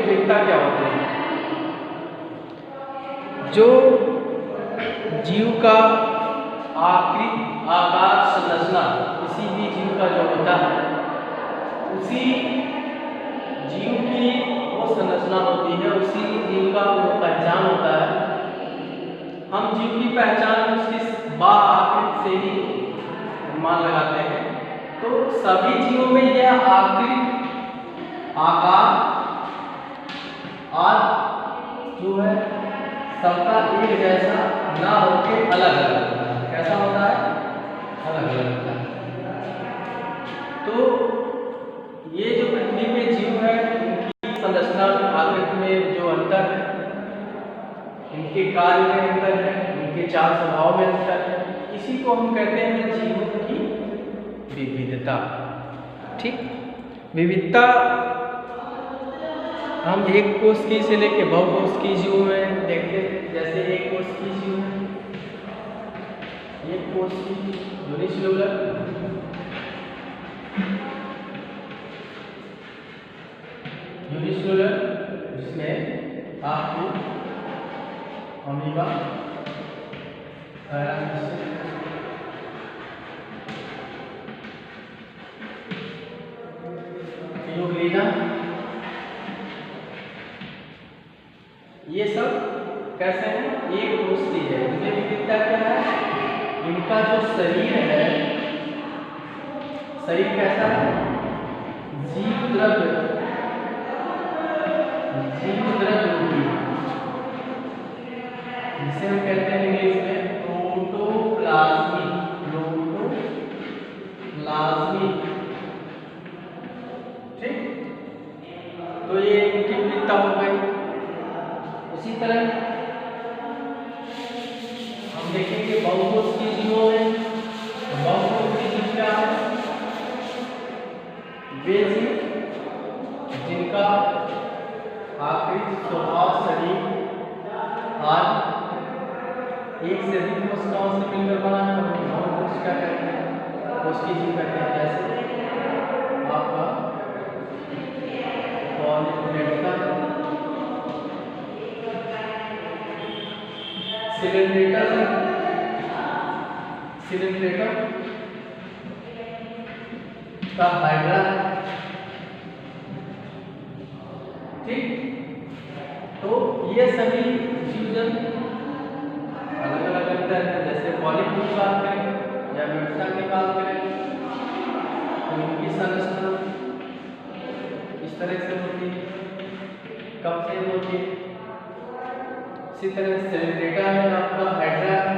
विविधता क्या होती है? जो जीव का आकार संरचना किसी भी जीव का जो होता है, उसी जीव की वो संरचना होती है, उसी जीव का वो पहचान होता है। हम जीव की पहचान उसकी बाह्य आकृति से ही अनुमान लगाते हैं। तो सभी जीवों में यह आकार जो है सबका एक जैसा ना होके अलग अलग होता है। कैसा होता है? अलग अलग होता है। तो ये जो पृथ्वी पे जीव है, इनकी संरचना आकृति में जो अंतर है, इनके कार्य में अंतर है, इनके चाल स्वभाव में अंतर है, इसी को हम कहते हैं जीवों की विविधता। ठीक, विविधता हम एक कोशिकी से लेके बहुकोशिकीय जीव में देखते हैं। जैसे एक कोशिकीय जीव में एक कोशिकीय यूनिसेलुलर, जिसमें आपको अमीबा, ये सब कैसे हैं? एक कोशिकीय है। इनमें विविधता क्या है? इनका जो शरीर है, शरीर कैसा है? जीव द्रव्य रूपी, जिसे हम कहते हैं इंग्लिश में प्रोटोप्लाज्मिक। ठीक, तो ये इनकी विविधता हो गई। इसी तरह हम देखेंगे बहुकोशिकीय जीवों में। बहुकोशिकीय जीव क्या है? वे जीव जिनका आकृति, स्वभाव, शरीर आदि एक से अधिक कोशिकाओं से मिलकर बना है, हम कोशिका कहते हैं, कोशिकीय जीव कहते हैं। जैसे आपका पॉलीप्लेटिका, सिलेंड्रेटम का हाइड्रा। ठीक, तो ये सभी जीव अलग अलग अंतर है। जैसे पॉलिप की बात करें या मेडुसा की बात करें, तो इनकी संरचना इस तरह से होती है, कब से होती है। इसी तरह सिलेंड्रेटा है, आपका हाइड्रा है।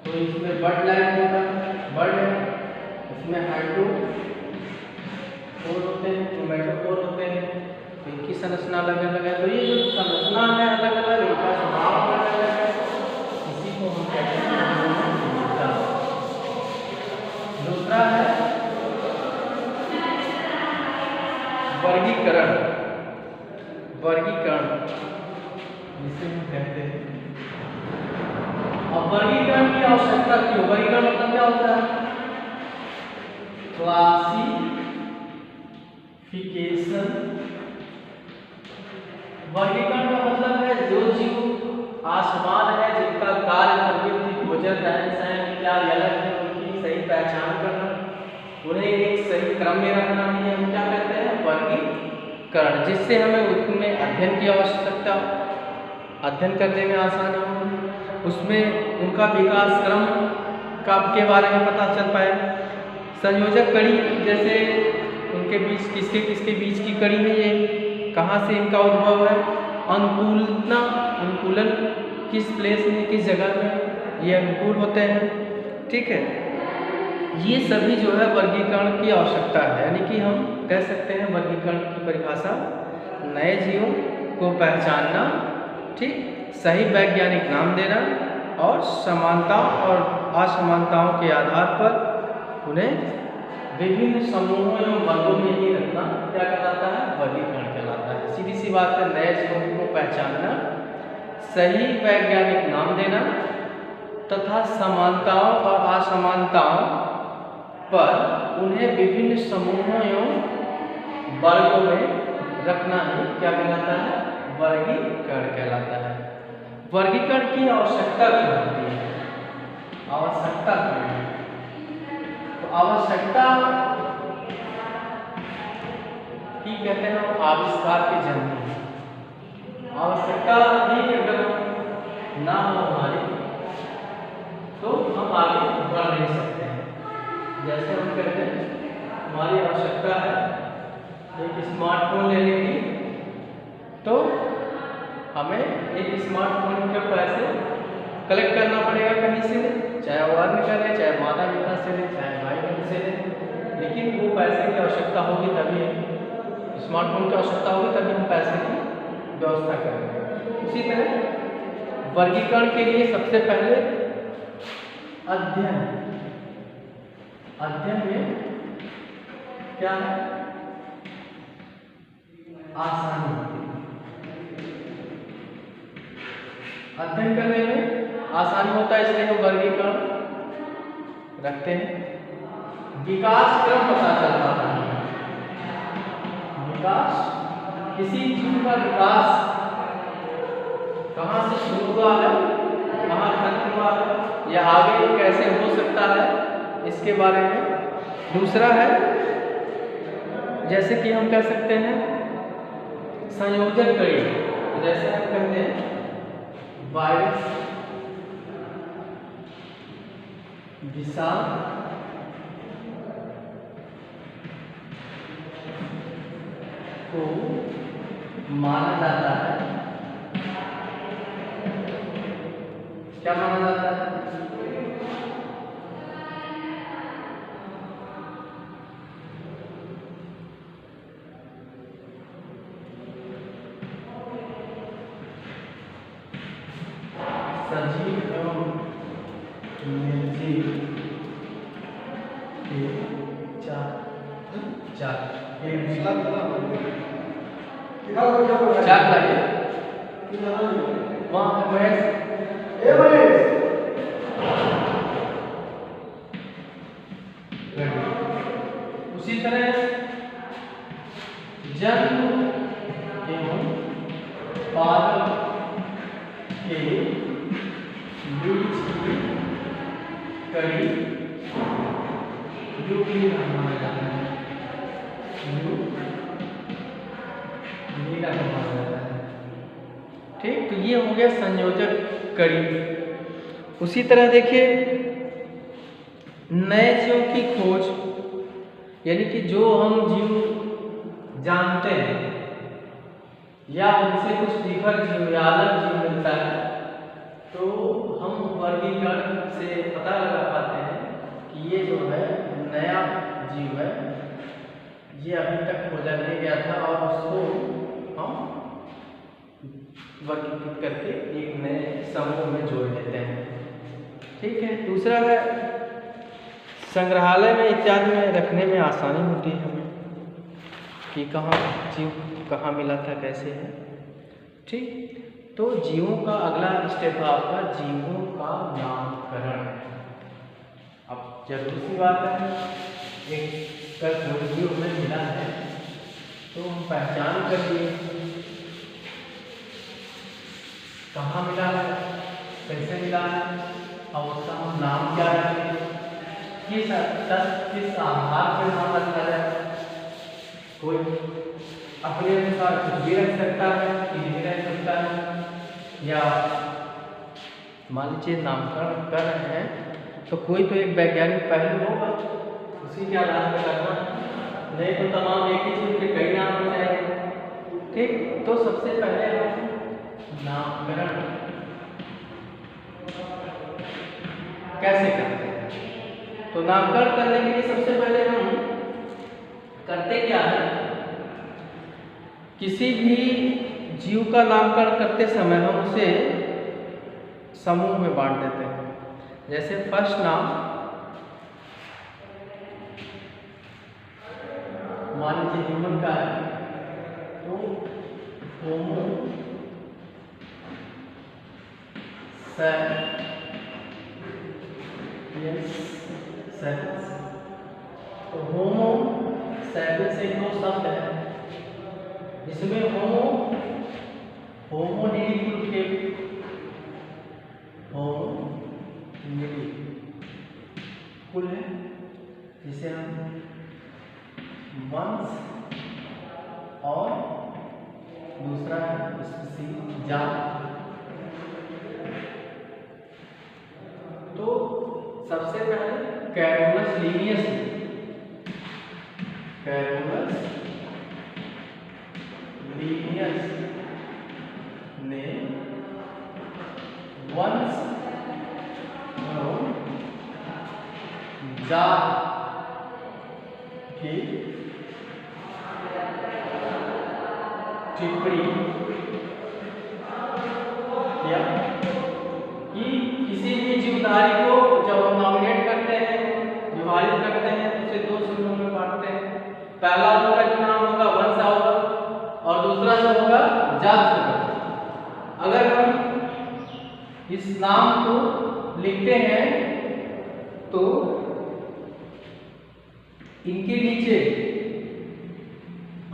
तो इसमें बर्ड लाइन होता है, बर्ड है, इसमें हाइड्रोपोर होते हैं, टोमेटोपोर होते हैं। तो इनकी संरचना अलग अलग है। तो ये जो संरचना है अलग अलग, इनका स्वभाव अलग अलग है, इसी को हम कहते हैं विविधता। दूसरा है वर्गीकरण, जिसे हम कहते हैं। अब वर्गीकरण की आवश्यकता क्यों? वर्गीकरण मतलब क्या होता है? क्लासिफिकेशन। वर्गीकरण का मतलब है जो जीव आसमान है, जिनका कार्य, प्रवृत्ति, भोजन, रहन सहन इत्यादि अलग है, उनकी सही पहचान करना, उन्हें एक सही क्रम में रखना, ये हम क्या कहते हैं? वर्गीकरण। जिससे हमें उनमें अध्ययन की आवश्यकता, अध्ययन करने में आसानी हो, उसमें उनका विकास क्रम के बारे में पता चल पाए। संयोजक कड़ी, जैसे उनके बीच किसके बीच की कड़ी है, ये कहाँ से इनका उद्भव है, अनुकूलन किस प्लेस में, किस जगह में ये अनुकूल होते हैं। ठीक है, ये सभी जो है वर्गीकरण की आवश्यकता है। यानी कि हम कह सकते हैं वर्गीकरण की परिभाषा नए जीवों को पहचानना, ठीक, सही वैज्ञानिक नाम देना और समानताओं और असमानताओं के आधार पर उन्हें विभिन्न समूहों एवं वर्गों में ही रखना क्या कहलाता है? वर्गीकरण कहलाता है। सीधी सी बात है, नए जीवों को पहचानना, सही वैज्ञानिक नाम देना तथा समानताओं और असमानताओं पर उन्हें विभिन्न समूहों एवं वर्गों में रखना ही क्या कहलाता है? वर्गीकरण कहलाता है। वर्गीकरण की आवश्यकता क्यों होती है? आवश्यकता क्यों है? तो आवश्यकता ही कहते हैं हम आविष्कार के जननी। आवश्यकता ही अगर ना हो हमारी तो हम आगे बढ़ नहीं सकते हैं। जैसे हम कहते हैं हमारी आवश्यकता है एक स्मार्टफोन लेने की, तो हमें एक स्मार्टफोन के पैसे कलेक्ट करना पड़ेगा कहीं से, चाहे वो अर्न करें, चाहे माता पिता से लें, चाहे भाई बहन से लें, लेकिन वो पैसे की आवश्यकता होगी तभी, स्मार्टफोन की आवश्यकता होगी तभी हम पैसे की व्यवस्था करेंगे। उसी तरह वर्गीकरण के लिए सबसे पहले अध्ययन में क्या है? आसानी। अध्ययन करने में आसानी होता है, इसलिए हम वर्गीकरण रखते हैं। विकास क्रम पता चल पाता है। विकास, किसी जीव का विकास कहाँ से शुरू हुआ है, कहाँ खत्म हुआ है, या आगे कैसे हो सकता है, इसके बारे में। दूसरा है, जैसे कि हम कह सकते हैं संयोजन कड़ी। जैसे हम कहते हैं वायरस, विषाणु को माना जाता है, क्या माना जाता है? सजीव एवं निर्जीव के चार लाइए वहाँ उसी तरह जन्म एवं पालन के बीच की कड़ी माना जाता है। ठीक, तो ये हो गया संयोजक कड़ी। उसी तरह देखिए नए जीवों की खोज, यानी कि जो हम जीव जानते हैं या उनसे कुछ डिफर जीव या अलग जीव मिलता है, तो हम वर्गीकरण से पता लगा पाते हैं कि ये जो है नया जीव है, ये अभी तक खोजा नहीं गया था, और उसको हम वर्गीकृत करके एक नए समूह में जोड़ देते हैं। ठीक है। दूसरा है संग्रहालय में इत्यादि में रखने में आसानी होती है हमें, कि कहाँ जीव कहाँ मिला था, कैसे है। ठीक, तो जीवों का अगला स्टेप है आपका जीवों का नामकरण। अब जरूरी सी बात है, एक कोई जीव हमें मिला है तो हम पहचान कर लिए कहाँ मिला है, कैसे मिला है, और उसका हम नाम क्या रखें, किस आधार पर नाम रखा जाए। कोई अपने अनुसार कुछ भी रख सकता है, कि नहीं रख सकता है, या मान लीजिए नामकरण कर रहे हैं तो कोई तो एक वैज्ञानिक पहलू होगा, उसी के आधार पर करना, नहीं तो तमाम एक ही चीज के कई नाम हो जाएंगे। ठीक, तो सबसे पहले हम नामकरण कैसे करते हैं? तो नामकरण करने के लिए सबसे पहले हम करते क्या है, किसी भी जीव का नामकरण करते समय हम उसे समूह में बांट देते हैं। जैसे फर्स्ट नाम मान लीजिए ह्यूमन का है, तो होमो सेपियंस, तो होमो सैपियंस से दो शब्द है, जिसमें होमोनिडी ग्रुप के होमोनिडी कुल है, जिसे हम वंश और दूसरा है स्पीशीज जात। तो सबसे पहले कैरोलस लीनियस ने वंश और जात की टिप्पणी किया कि किसी भी जीवधारी को जब हम नॉमिनेट करते हैं, विभाजित करते हैं, तो उसे दो समूहों में बांटते हैं। पहला उनका जो नाम होगा वंश होगा और दूसरा जो होगा जात होगा। अगर हम इस नाम को लिखते हैं तो इनके नीचे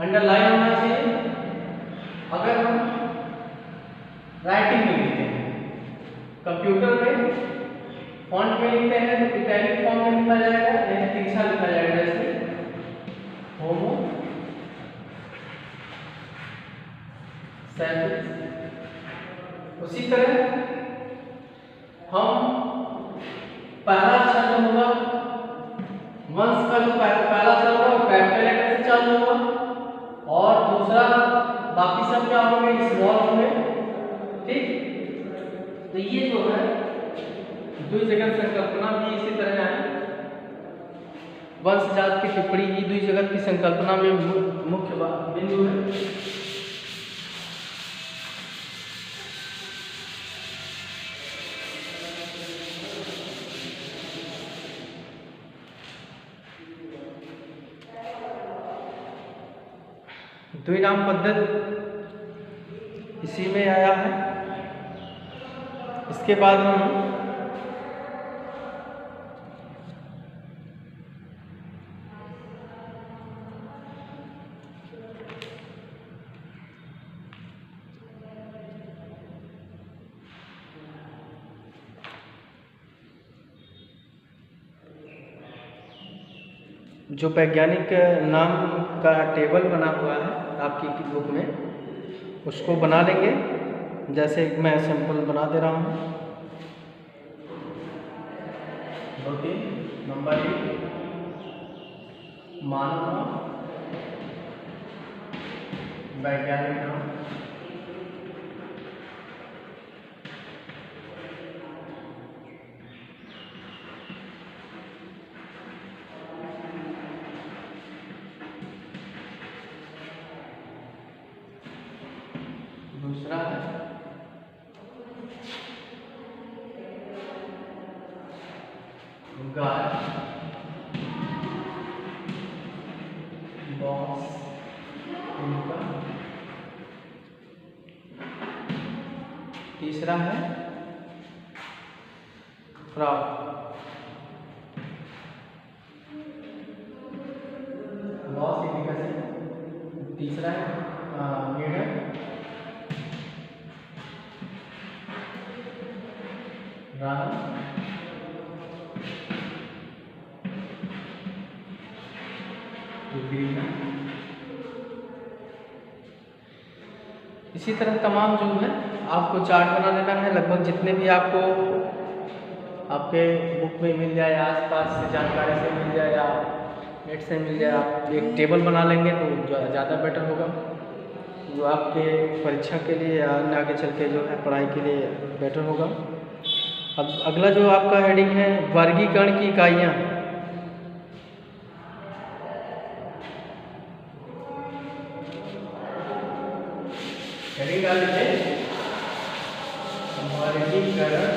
अंडरलाइन होना चाहिए। अगर हम राइटिंग में लिखते हैं, कंप्यूटर में फॉन्ट में लिखते हैं तो इटैलिक फॉर्म में लिखा जाएगा, यानी तिरछा लिखा जाएगा, जैसे होमो सैपियंस। उसी तरह हम पहला अक्षर जो होगा वंश का जो पहला अक्षर होगा वो कैपिटल लेटर से चालू होगा और दूसरा बाकी सब क्या होंगे, स्मॉल होंगे। ठीक, तो ये जो है द्विजगत संकल्पना भी इसी तरह है। वंश जात की टिप्पणी ही द्विजगत की संकल्पना में मुख्य बिंदु है। द्विनाम पद्धति इसी में आया है। इसके बाद हम जो वैज्ञानिक नाम का टेबल बना हुआ है आपकी बुक में, उसको बना लेंगे। जैसे मैं सैंपल बना दे रहा हूँ। नंबर 1 मानव नाम, वैज्ञानिक नाम। दूसरा है गाय, बॉस, इनका। तीसरा है फ्रॉग, बॉस इनका से। तीसरा है मेढक, रानी, इसी तरह तमाम जो है आपको चार्ट बना लेना है। लगभग जितने भी आपको आपके बुक में मिल जाए, आसपास से जानकारी से मिल जाए या नेट से मिल जाए, आप एक टेबल बना लेंगे तो ज़्यादा बेटर होगा, जो आपके परीक्षा के लिए या आगे चल के जो है पढ़ाई के लिए बेटर होगा। अब अगला जो आपका हेडिंग है वर्गीकरण की इकाइयाँ। हेडिंग डाल लीजिए वर्गीकरण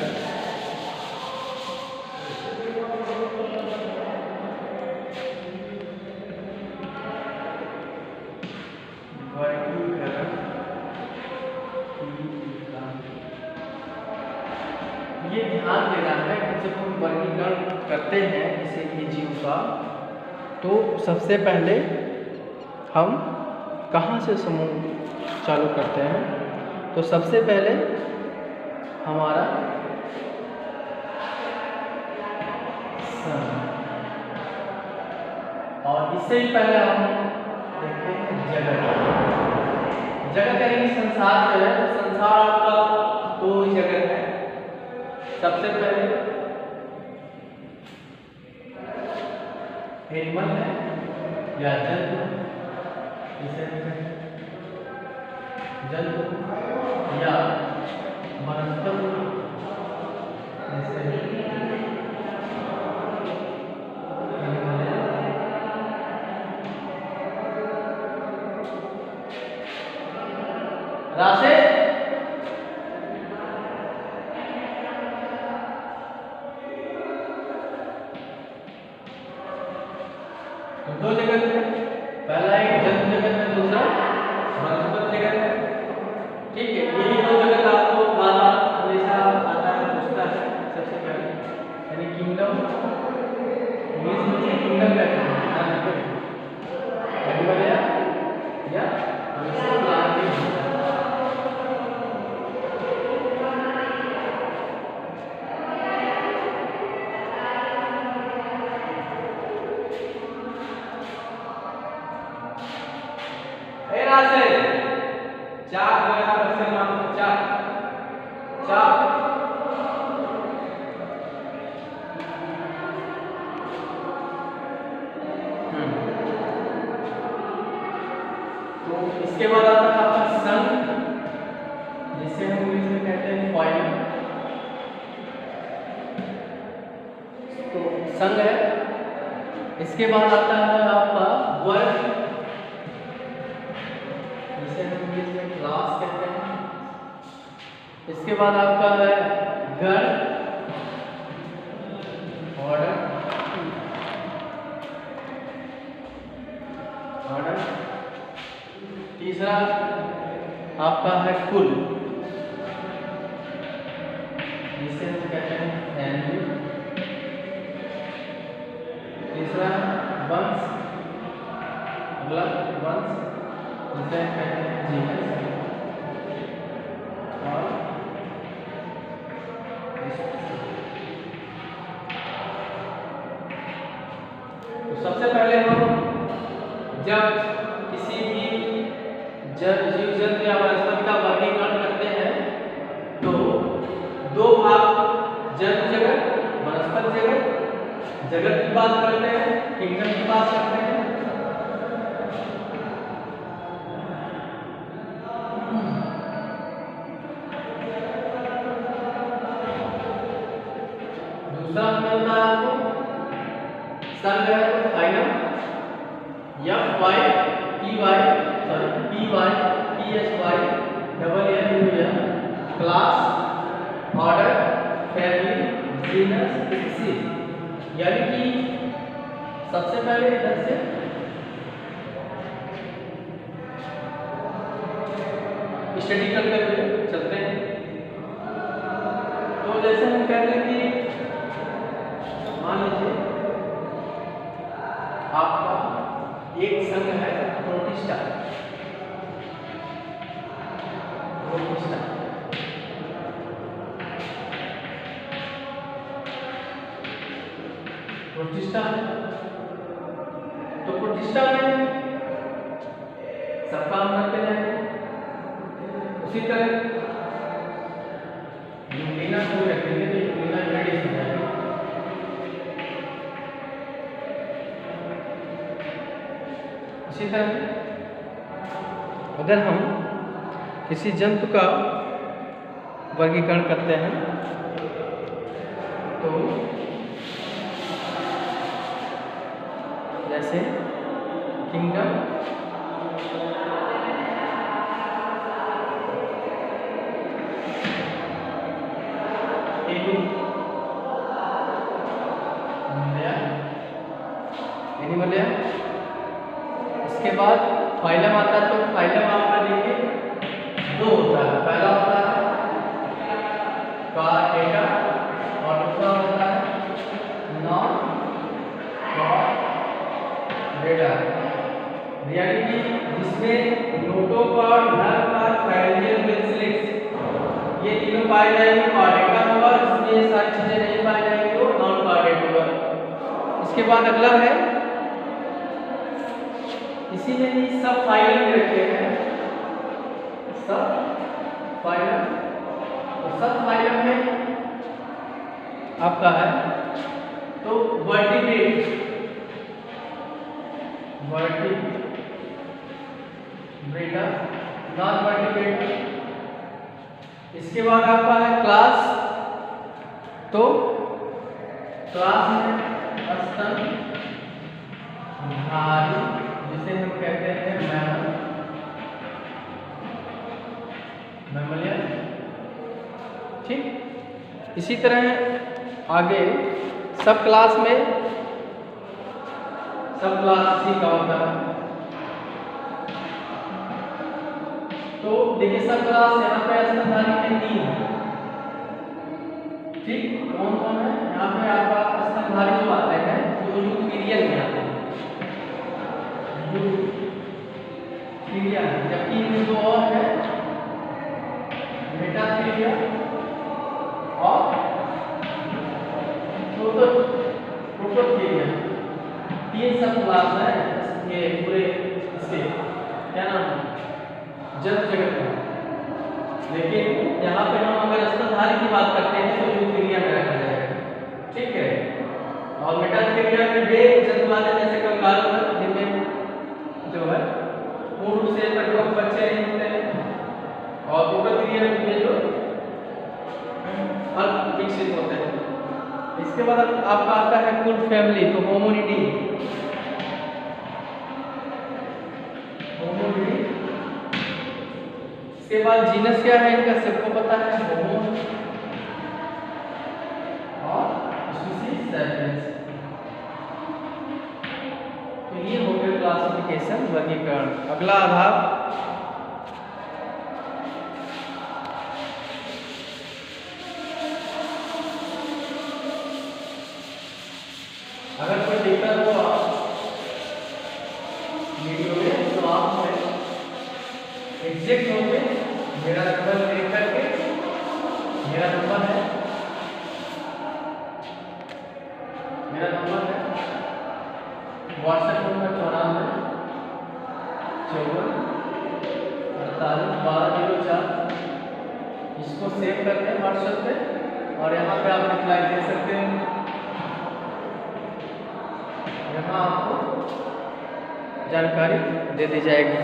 ये ध्यान देना है कि जब हम वर्गीकरण करते हैं किसी भी जीव का तो सबसे पहले हम कहाँ से समूह चालू करते हैं? तो सबसे पहले हमारा सन, और इससे भी पहले हम देखते हैं जगत। जगत यानी संसार जो है, तो संसार आपका दो जगत है। सबसे पहले एनिमल है या जंतु, इसे जंतु या वनस्पति, राशि तो दो जगत है, पहला एक जंतु जगत है, दूसरा वनस्पति जगत है। ठीक है, यही दो जगत आपको बार-बार हमेशा आता है, पूछता है। सबसे पहले यानी किंगडम, इंग्लिश में से किंगडम कहते हैं, एनिमल या हमेशा प्लांट ही होता है। तो इसके बाद आता है आपका संघ, जिसे हम इंग्लिश में कहते हैं फाइलम। तो संघ है। इसके बाद आता है आपका वर्ग, जिसे हम इंग्लिश में क्लास कहते हैं। इसके बाद आपका है गण, ऑर्डर, तीसरा आपका है कुल, जिसे हम कहते हैं फैमिली। तीसरा वंश, अगला वंश, जिसे हम कहते हैं जीनस। और तो सबसे पहले हम जब किसी भी जीव जंतु या वनस्पति का वर्गीकरण करते हैं तो दो भाग, जंतु जगत, वनस्पति जगत। जगत की बात करते हैं, किंगडम की बात करते हैं। दूसरा हमें होता है आपको संघ है, तो phylum, class, order, family, genus, species. यानी कि सबसे पहले इधर से स्टडी करते हुए चलते हैं। तो जैसे हम कहते हैं कि मान लीजिए आपका एक संघ है प्रोटिस्टा। प्रोटिस्टा है, तो प्रोटिस्टा में सब काम करते हैं। उसी तरह यूग्लिना को रखेंगे तो यूग्लिना मेडिस हो जाएगी। इसी तरह अगर हम किसी जंतु का वर्गीकरण करते हैं तो जैसे किंगडम, एनिमलिया। इसके बाद फाइलम आता है, तो फाइलम आपका देखिए दो होता है। पहला होता है कार्डेटा और दूसरा होता है नॉन रेडार, यानी कि जिसमें नोटोकॉर्ड, नर्व, फैरिंजियल वेवलेट्स ये तीनों पाए जाएंगे, कॉर्डेटा होगा, जिसमें ये सारी चीजें नहीं पाई जाएंगी वो नॉन कॉर्डेट होगा। इसके बाद अगला है, इसी में ही सब फाइलम में रखे हैं, सब फाइलम, तो सब फाइलम में आपका है तो वर्टिब्रेट, वर्टिब्रेटा, नॉन वर्टिब्रेट। इसके बाद आपका है क्लास, तो क्लास में स्तनधारी, जिसे हम कहते हैं मैमलियन, ठीक। इसी तरह आगे सब क्लास में, सब क्लास इसी का होता है, तो देखिए सब क्लास यहाँ पे स्तनधारी में 3, ठीक। कौन कौन है यहाँ पे आपका स्तनधारी जो आते हैं, जो यूथेरियन में आते हैं, यूथेरियन, जबकि इनमें दो और है, मेटाथेरिया और प्रोटोथेरिया, ये सब क्लास है ये पूरे इसके क्या नाम है जंतु जगत में। लेकिन यहाँ पे हम अगर स्तनधारी की बात करते हैं तो यूथेरिया में रखा जाएगा, ठीक है। और मेटाथेरिया में वे जंतु आते हैं जैसे कंगारू है, जिनमें जो है पूर्ण रूप से परिपक्व बच्चे नहीं होते हैं, और प्रोटोथेरिया में जो अल्प विकसित होते हैं। इसके बाद आपका आता है कुल फैमिली, तो होमोनिडी, इसके बाद जीनस क्या है इनका सबको पता है, होमो और स्पीशीज सैपियंस। तो ये हो गया क्लासिफिकेशन, वर्गीकरण। अगला आधार, अगर कोई दिक्कत हो वीडियो में तो आप एग्जैक्ट होंगे, मेरा नंबर लिख करके, मेरा नंबर है व्हाट्सएप नंबर 94 54 48 1204, इसको सेव करते हैं व्हाट्सएप पे और यहाँ पे आप रिप्लाई दे सकते हैं। यहाँ आपको जानकारी दे दी जाएगी।